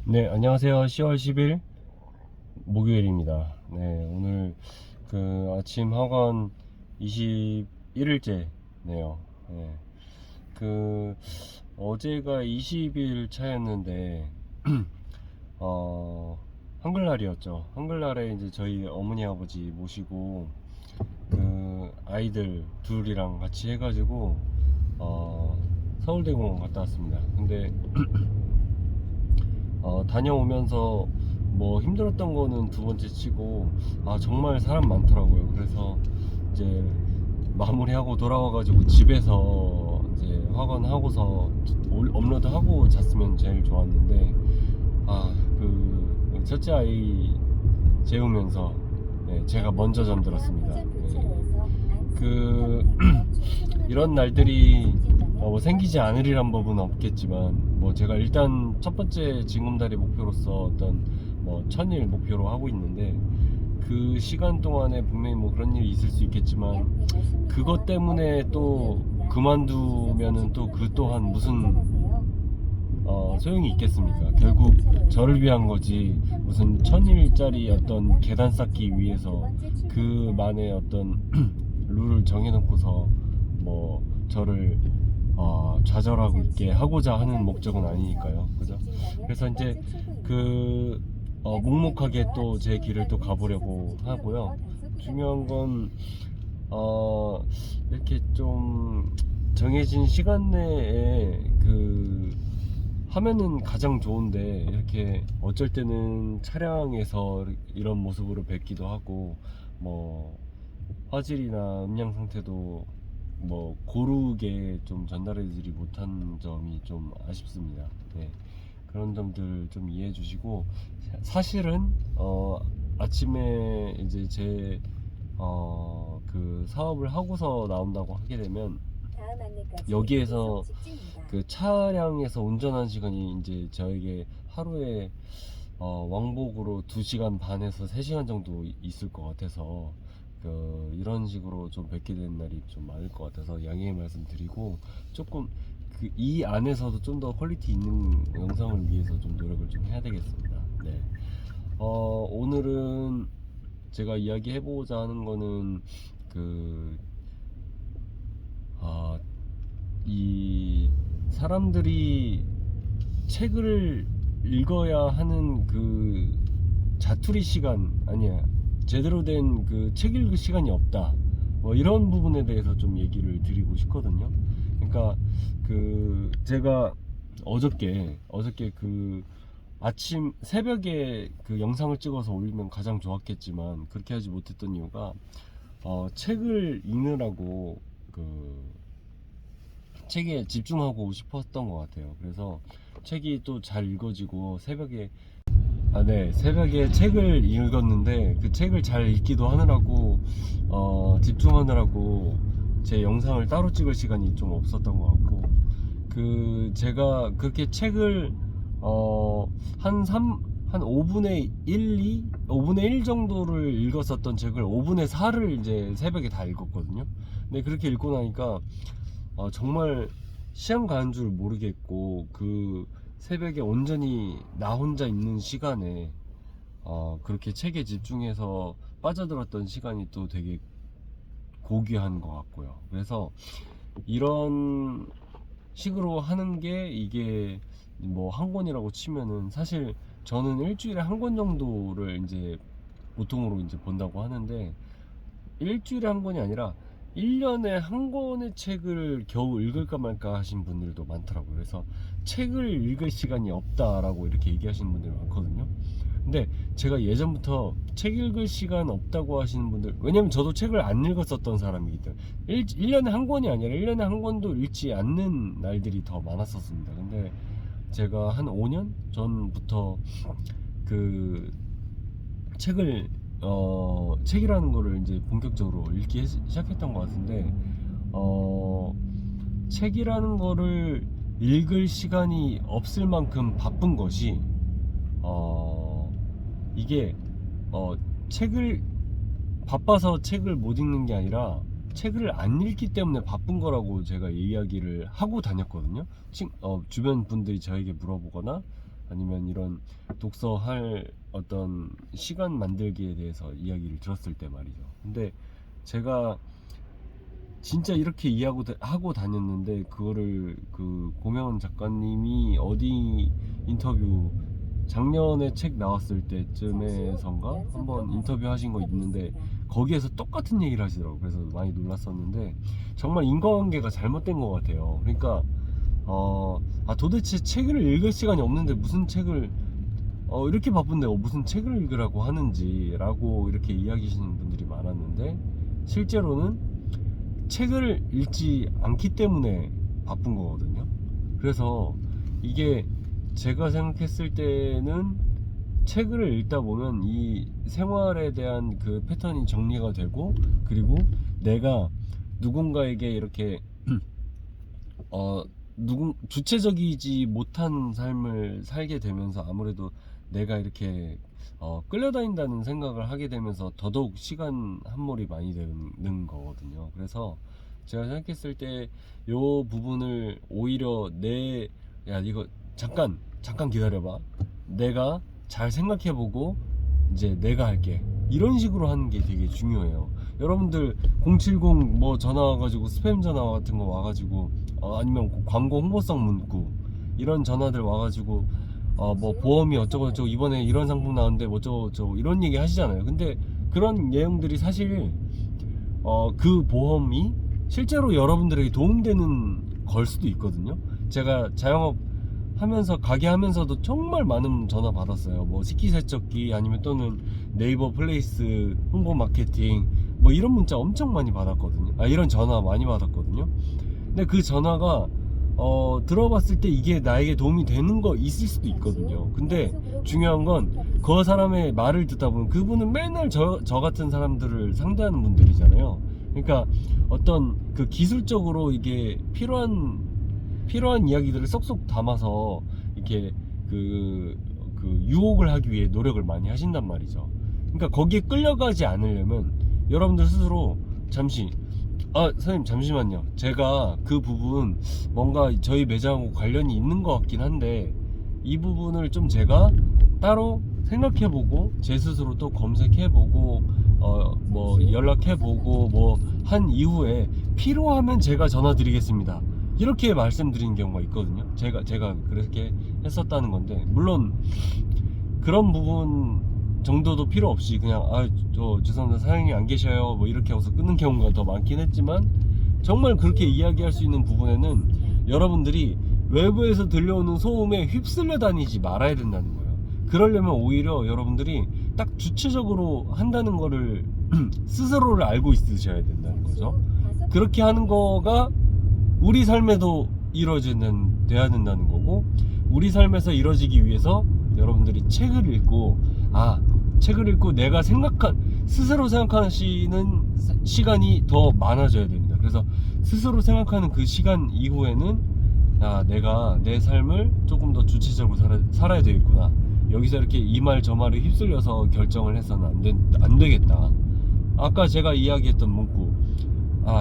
네, 안녕하세요. 10월 10일 목요일입니다. 네, 오늘 아침 학원 21일째네요. 네, 그 어제가 20일 차였는데 한글날이었죠. 한글날에 이제 저희 어머니 아버지 모시고 아이들 둘이랑 같이 해가지고 서울대공원 갔다 왔습니다. 근데 다녀오면서 뭐 힘들었던 거는 두 번째 치고 정말 사람 많더라고요. 그래서 이제 마무리하고 돌아와가지고 집에서 이제 학원 하고서 업로드하고 잤으면 제일 좋았는데 첫째 아이 재우면서 제가 먼저 잠들었습니다. 이런 날들이 뭐 생기지 않으리란 법은 없겠지만 뭐 제가 일단 첫 번째 징검다리 목표로서 어떤 뭐 1000일 목표로 하고 있는데 그 시간 동안에 분명히 뭐 그런 일이 있을 수 있겠지만 그것 때문에 또 그만두면은 또 그 또한 무슨 소용이 있겠습니까? 결국 저를 위한 거지 무슨 1000일짜리 어떤 계단 쌓기 위해서 그만의 어떤 룰을 정해놓고서 뭐 저를 좌절하고 있게 하고자 하는 목적은 아니니까요. 그죠? 그래서 이제 묵묵하게 또 제 길을 또 가보려고 하고요. 중요한 건 이렇게 좀 정해진 시간 내에 하면은 가장 좋은데 이렇게 어쩔 때는 차량에서 이런 모습으로 뵙기도 하고 뭐 화질이나 음량 상태도 뭐 고르게 좀 전달해드리지 못한 점이 좀 아쉽습니다. 네. 그런 점들 좀 이해해 주시고 사실은 아침에 이제 제 사업을 하고서 나온다고 하게 되면 여기에서 차량에서 운전하는 시간이 이제 저에게 하루에 왕복으로 2시간 반에서 3시간 정도 있을 것 같아서 이런 식으로 좀 뵙게 되는 날이 좀 많을 것 같아서 양해의 말씀 드리고 조금 이 안에서도 좀 더 퀄리티 있는 영상을 위해서 좀 노력을 좀 해야 되겠습니다. 네. 오늘은 제가 이야기해보고자 하는 거는 이 사람들이 책을 읽어야 하는 자투리 시간 아니야 제대로 된 책 읽을 시간이 없다 뭐 이런 부분에 대해서 좀 얘기를 드리고 싶거든요. 그러니까 제가 어저께 아침 새벽에 영상을 찍어서 올리면 가장 좋았겠지만 그렇게 하지 못했던 이유가 책을 읽느라고 책에 집중하고 싶었던 것 같아요. 그래서 책이 또 잘 읽어지고 새벽에 새벽에 책을 읽었는데 그 책을 잘 읽기도 하느라고 집중하느라고 제 영상을 따로 찍을 시간이 좀 없었던 것 같고 제가 그렇게 책을 한 5분의 1 정도를 읽었었던 책을 5분의 4를 이제 새벽에 다 읽었거든요. 근데 그렇게 읽고 나니까 정말 시간 가는 줄 모르겠고 새벽에 온전히 나 혼자 있는 시간에 그렇게 책에 집중해서 빠져들었던 시간이 또 되게 고귀한 것 같고요. 그래서 이런 식으로 하는 게 이게 뭐 한 권이라고 치면은 사실 저는 일주일에 한 권 정도를 이제 보통으로 이제 본다고 하는데 일주일에 한 권이 아니라 1년에 한 권의 책을 겨우 읽을까 말까 하신 분들도 많더라고요. 그래서 책을 읽을 시간이 없다라고 이렇게 얘기하시는 분들이 많거든요. 근데 제가 예전부터 책 읽을 시간 없다고 하시는 분들, 왜냐면 저도 책을 안 읽었었던 사람이기 때문에 1년에 한 권이 아니라 1년에 한 권도 읽지 않는 날들이 더 많았었습니다. 근데 제가 한 5년 전부터 책을 책이라는 거를 이제 본격적으로 읽기 시작했던 것 같은데 책이라는 거를 읽을 시간이 없을 만큼 바쁜 것이 이게 바빠서 책을 못 읽는 게 아니라 책을 안 읽기 때문에 바쁜 거라고 제가 이야기를 하고 다녔거든요. 주변 분들이 저에게 물어보거나 아니면 이런 독서할 어떤 시간 만들기에 대해서 이야기를 들었을 때 말이죠. 근데 제가 진짜 이렇게 하고 다녔는데 그거를 그 고명원 작가님이 어디 인터뷰 작년에 책 나왔을 때쯤에선가 한번 인터뷰 하신 거 있는데 거기에서 똑같은 얘기를 하시더라고요. 그래서 많이 놀랐었는데 정말 인과관계가 잘못된 것 같아요. 그러니까 도대체 책을 읽을 시간이 없는데 무슨 책을 이렇게 바쁜데 무슨 책을 읽으라고 하는지 라고 이렇게 이야기하시는 분들이 많았는데 실제로는 책을 읽지 않기 때문에 바쁜 거거든요. 그래서 이게 제가 생각했을 때는 책을 읽다 보면 이 생활에 대한 그 패턴이 정리가 되고, 그리고 내가 누군가에게 이렇게 주체적이지 못한 삶을 살게 되면서 아무래도 내가 이렇게 끌려다닌다는 생각을 하게 되면서 더더욱 시간 함몰이 많이 되는 거거든요. 그래서 제가 생각했을 때 요 부분을 오히려 야 이거 잠깐 기다려봐, 내가 잘 생각해보고 이제 내가 할게, 이런 식으로 하는 게 되게 중요해요. 여러분들 070 뭐 전화 와가지고 스팸 전화 같은 거 와가지고 아니면 광고 홍보성 문구 이런 전화들 와가지고 뭐 보험이 어쩌고 이번에 이런 상품 나왔는데 뭐 어쩌고 이런 얘기 하시잖아요. 근데 그런 내용들이 사실 그 보험이 실제로 여러분들에게 도움되는 걸 수도 있거든요. 제가 자영업 하면서 가게 하면서도 정말 많은 전화 받았어요. 뭐 식기세척기 아니면 또는 네이버 플레이스 홍보 마케팅 뭐 이런 문자 엄청 많이 받았거든요. 이런 전화 많이 받았거든요. 근데 그 전화가 들어봤을 때 이게 나에게 도움이 되는 거 있을 수도 있거든요. 근데 중요한 건 그 사람의 말을 듣다 보면 그분은 맨날 저 같은 사람들을 상대하는 분들이잖아요. 그러니까 어떤 그 기술적으로 이게 필요한 이야기들을 쏙쏙 담아서 이렇게 그 유혹을 하기 위해 노력을 많이 하신단 말이죠. 그러니까 거기에 끌려가지 않으려면 여러분들 스스로 선생님 잠시만요, 제가 그 부분 뭔가 저희 매장하고 관련이 있는 것 같긴 한데 이 부분을 좀 제가 따로 생각해보고 제 스스로 또 검색해보고 뭐 연락해보고 뭐 한 이후에 필요하면 제가 전화 드리겠습니다, 이렇게 말씀드린 경우가 있거든요. 제가 그렇게 했었다는 건데, 물론 그런 부분 정도도 필요 없이 그냥 죄송합니다 사장님이 안 계셔요 뭐 이렇게 하고서 끊는 경우가 더 많긴 했지만, 정말 그렇게 이야기할 수 있는 부분에는 여러분들이 외부에서 들려오는 소음에 휩쓸려 다니지 말아야 된다는 거예요. 그러려면 오히려 여러분들이 딱 주체적으로 한다는 거를 스스로를 알고 있으셔야 된다는 거죠. 그렇게 하는 거가 우리 삶에도 돼야 된다는 거고, 우리 삶에서 이루어지기 위해서 여러분들이 책을 읽고 내가 스스로 생각하시는 시간이 더 많아져야 됩니다. 그래서 스스로 생각하는 그 시간 이후에는 내가 내 삶을 조금 더 주체적으로 살아야 되겠구나, 여기서 이렇게 이 말 저 말에 휩쓸려서 결정을 해서는 안 되겠다. 아까 제가 이야기했던 문구,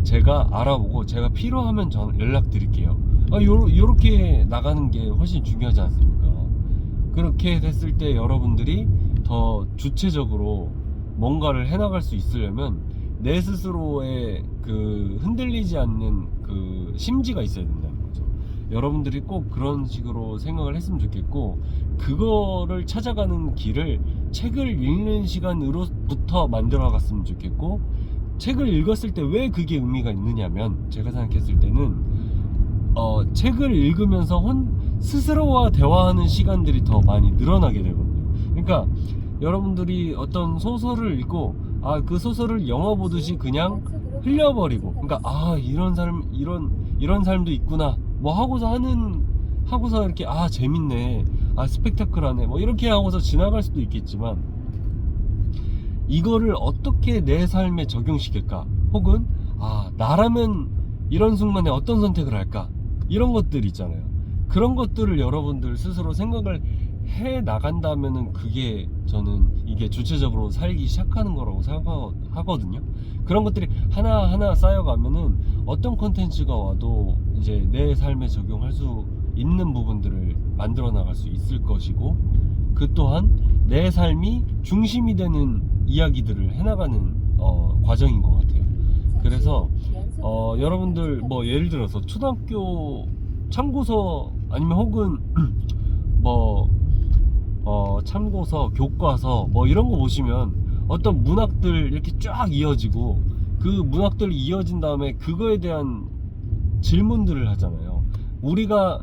제가 알아보고 제가 필요하면 연락드릴게요, 요렇게 나가는 게 훨씬 중요하지 않습니까? 그렇게 됐을 때 여러분들이 더 주체적으로 뭔가를 해나갈 수 있으려면 내 스스로의 그 흔들리지 않는 그 심지가 있어야 된다는 거죠. 여러분들이 꼭 그런 식으로 생각을 했으면 좋겠고, 그거를 찾아가는 길을 책을 읽는 시간으로부터 만들어 갔으면 좋겠고, 책을 읽었을 때 왜 그게 의미가 있느냐면, 제가 생각했을 때는 책을 읽으면서 스스로와 대화하는 시간들이 더 많이 늘어나게 되거든요. 그러니까 여러분들이 어떤 소설을 읽고 그 소설을 영화 보듯이 그냥 흘려버리고, 그러니까 이런 삶도 있구나 뭐 하고서 이렇게 재밌네, 스펙타클하네 뭐 이렇게 하고서 지나갈 수도 있겠지만, 이거를 어떻게 내 삶에 적용시킬까, 혹은 나라면 이런 순간에 어떤 선택을 할까, 이런 것들 있잖아요. 그런 것들을 여러분들 스스로 생각을 해 나간다면은 그게 저는 이게 주체적으로 살기 시작하는 거라고 생각하거든요. 그런 것들이 하나하나 쌓여가면은 어떤 컨텐츠가 와도 이제 내 삶에 적용할 수 있는 부분들을 만들어 나갈 수 있을 것이고, 그 또한 내 삶이 중심이 되는 이야기들을 해나가는 과정인 것 같아요. 그래서 여러분들 뭐 예를 들어서 초등학교 참고서 아니면 혹은 뭐 참고서, 교과서 뭐 이런 거 보시면 어떤 문학들 이렇게 쫙 이어지고, 그 문학들이 이어진 다음에 그거에 대한 질문들을 하잖아요. 우리가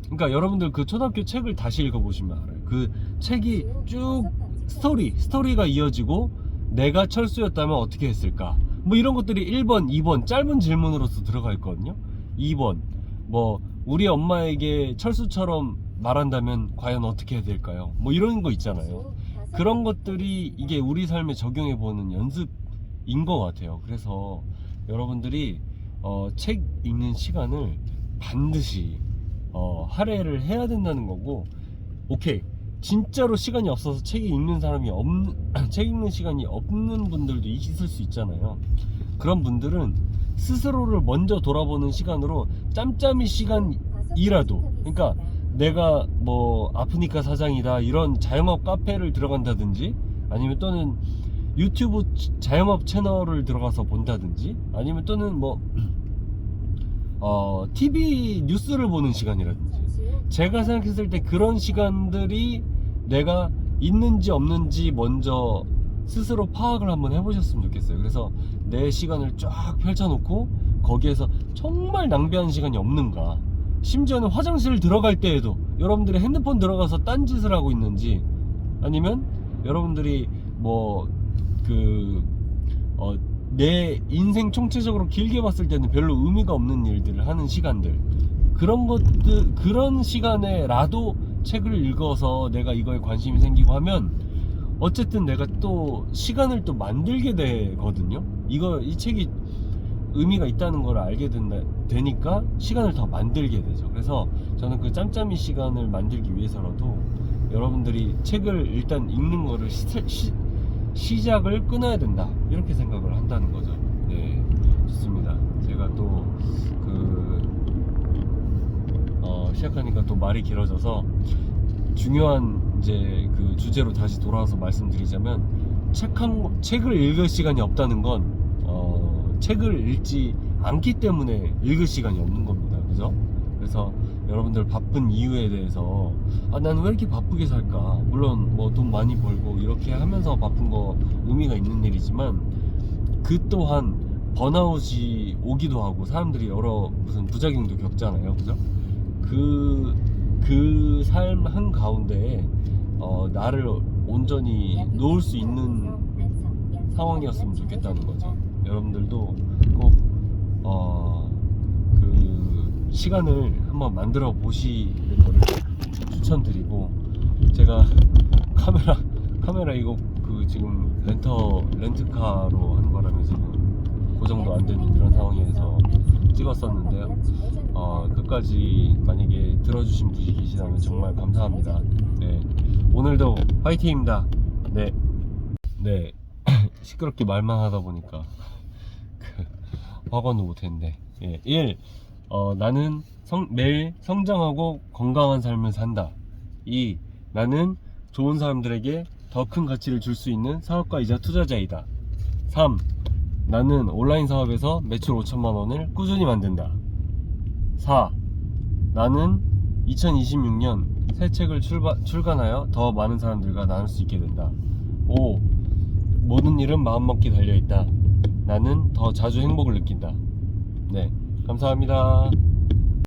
그러니까 여러분들 그 초등학교 책을 다시 읽어보시면 알아요. 그 책이 쭉 스토리가 이어지고, 내가 철수였다면 어떻게 했을까, 뭐 이런 것들이 1번, 2번 짧은 질문으로서 들어가 있거든요. 2번 뭐 우리 엄마에게 철수처럼 말한다면 과연 어떻게 해야 될까요? 뭐 이런 거 있잖아요. 그런 것들이 이게 우리 삶에 적용해보는 연습인 것 같아요. 그래서 여러분들이 책 읽는 시간을 반드시 할애를 해야 된다는 거고, 오케이, 진짜로 시간이 없어서 책 읽는 시간이 없는 분들도 있을 수 있잖아요. 그런 분들은 스스로를 먼저 돌아보는 시간으로 짬짬이 시간이라도, 그러니까 내가 뭐 아프니까 사장이다 이런 자영업 카페를 들어간다든지, 아니면 또는 유튜브 자영업 채널을 들어가서 본다든지, 아니면 또는 뭐 TV 뉴스를 보는 시간이라든지, 제가 생각했을 때 그런 시간들이 내가 있는지 없는지 먼저 스스로 파악을 한번 해보셨으면 좋겠어요. 그래서 내 시간을 쫙 펼쳐놓고 거기에서 정말 낭비하는 시간이 없는가, 심지어는 화장실 들어갈 때에도 여러분들이 핸드폰 들어가서 딴짓을 하고 있는지, 아니면 여러분들이 뭐 내 인생 총체적으로 길게 봤을 때는 별로 의미가 없는 일들을 하는 시간들, 그런 시간에라도 책을 읽어서 내가 이거에 관심이 생기고 하면 어쨌든 내가 또 시간을 또 만들게 되거든요. 이 책이 의미가 있다는 걸 알게 되니까 시간을 더 만들게 되죠. 그래서 저는 그 짬짬이 시간을 만들기 위해서라도 여러분들이 책을 일단 읽는 거를 시작을 끊어야 된다, 이렇게 생각을 한다는 거죠. 네, 좋습니다. 제가 또 시작하니까 또 말이 길어져서 중요한 이제 그 주제로 다시 돌아와서 말씀드리자면, 책을 읽을 시간이 없다는 건 책을 읽지 않기 때문에 읽을 시간이 없는 겁니다. 그죠? 그래서 여러분들 바쁜 이유에 대해서 나는 왜 이렇게 바쁘게 살까, 물론 뭐 돈 많이 벌고 이렇게 하면서 바쁜 거 의미가 있는 일이지만, 그 또한 번아웃이 오기도 하고 사람들이 여러 무슨 부작용도 겪잖아요. 그죠? 그 삶 한가운데에 나를 온전히 놓을 수 있는 상황이었으면 좋겠다는 거죠. 여러분들도 꼭 그 시간을 한번 만들어 보시는 거를 추천드리고, 제가 카메라 이거 지금 렌트카로 하는 바람에 지금 고정도 안 되는 이런 상황에서 찍었었는데요. 끝까지 만약에 들어주신 분이 계시다면 정말 감사합니다. 네, 오늘도 화이팅입니다. 네. 시끄럽게 말만 하다 보니까 확언도 못했는데, 1. 나는 매일 성장하고 건강한 삶을 산다. 2. 나는 좋은 사람들에게 더 큰 가치를 줄 수 있는 사업가이자 투자자이다. 3. 나는 온라인 사업에서 매출 5천만 원을 꾸준히 만든다. 4. 나는 2026년 새 책을 출간하여 더 많은 사람들과 나눌 수 있게 된다. 5. 모든 일은 마음먹기 달려있다. 나는 더 자주 행복을 느낀다. 네, 감사합니다.